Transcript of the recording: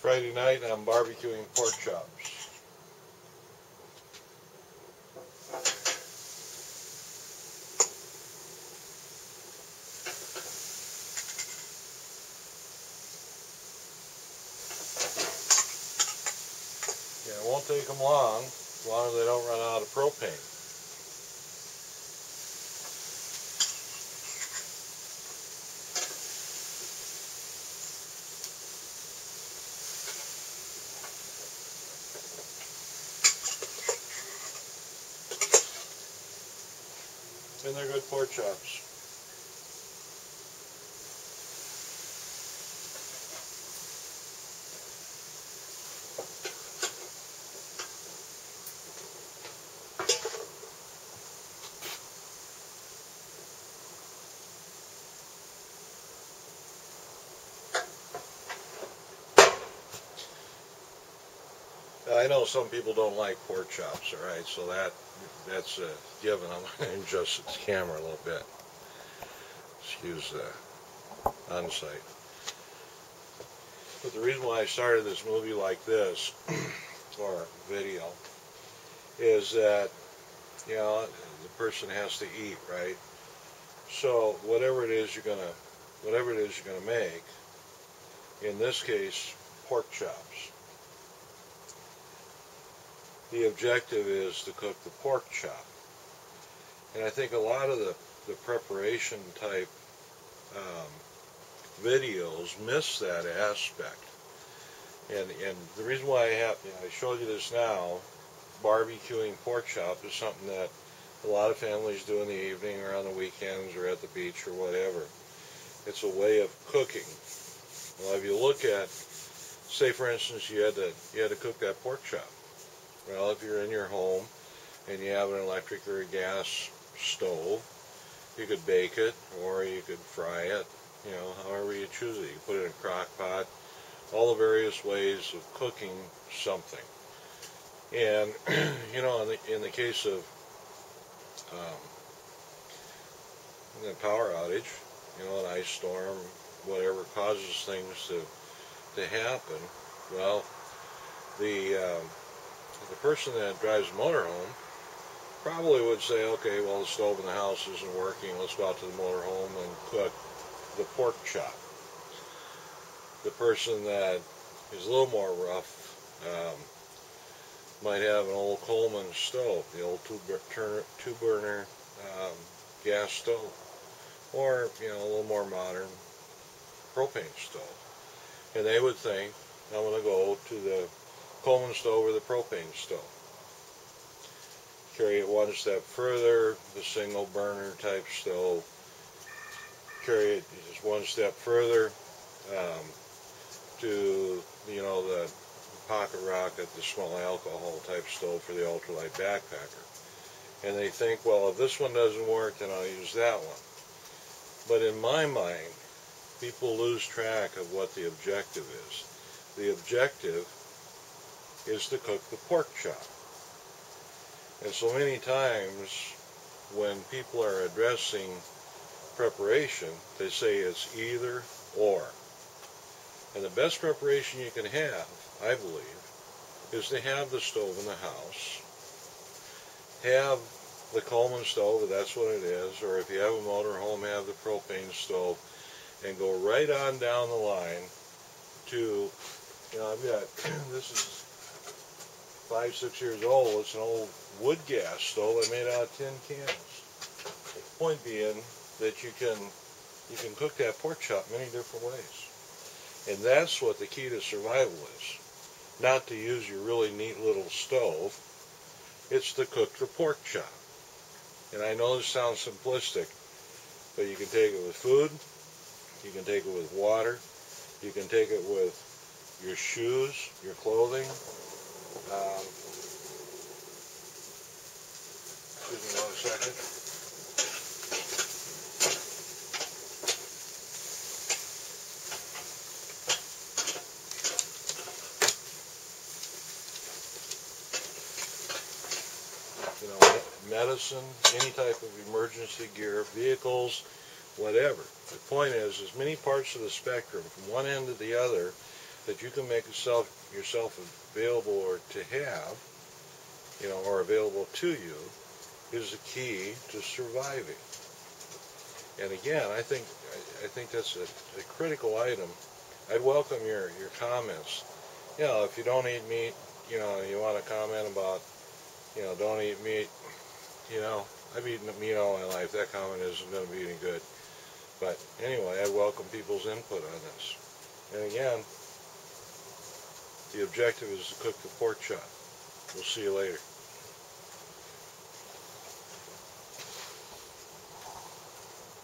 Friday night and I'm barbecuing pork chops. Yeah, it won't take them long as they don't run out of propane. And they're good pork chops. I know some people don't like pork chops, all right, so that's a given. I'm going to adjust the camera a little bit. Excuse the on-site. But the reason why I started this movie like this, or video, is that, you know, the person has to eat, right? So whatever it is you're gonna make, in this case, pork chops. The objective is to cook the pork chop. And I think a lot of the preparation type videos miss that aspect. And the reason why I showed you this now, barbecuing pork chop, is something that a lot of families do in the evening or on the weekends or at the beach or whatever. It's a way of cooking. Well, if you look at, say for instance, you had to cook that pork chop. Well, if you're in your home and you have an electric or a gas stove, you could bake it or you could fry it, you know, however you choose it. You put it in a crock pot, all the various ways of cooking something. And, you know, in the case of the power outage, you know, an ice storm, whatever causes things to happen, well, the person that drives a motorhome probably would say, okay, well, the stove in the house isn't working, let's go out to the motorhome and cook the pork chop. The person that is a little more rough might have an old Coleman stove, the old two-burner gas stove, or, you know, a little more modern propane stove. And they would think, I'm going to go to the Coleman stove or the propane stove. Carry it one step further, the single burner type stove. Carry it just one step further to, you know, the pocket rocket, the small alcohol type stove for the ultralight backpacker. And they think, well, if this one doesn't work, then I'll use that one. But in my mind, people lose track of what the objective is. The objective is to cook the pork chop. And so many times when people are addressing preparation, they say it's either or. And the best preparation you can have, I believe, is to have the stove in the house, have the Coleman stove, if that's what it is, or if you have a motorhome, have the propane stove, and go right on down the line to, you know, I've got, this is 5-6 years old, it's an old wood gas stove I made out of tin cans. The point being that you can cook that pork chop many different ways. And that's what the key to survival is. Not to use your really neat little stove, it's to cook the pork chop. And I know this sounds simplistic, but you can take it with food, you can take it with water, you can take it with your shoes, your clothing. Excuse me 1 second. You know, medicine, any type of emergency gear, vehicles, whatever. The point is, as many parts of the spectrum, from one end to the other, that you can make yourself available or to have, or available to you, is the key to surviving. And again, I think that's a critical item. I'd welcome your comments. If you don't eat meat, you want to comment about, don't eat meat. I've eaten meat all my life. That comment isn't going to be any good. But anyway, I welcome people's input on this. And again, the objective is to cook the pork chop. We'll see you later.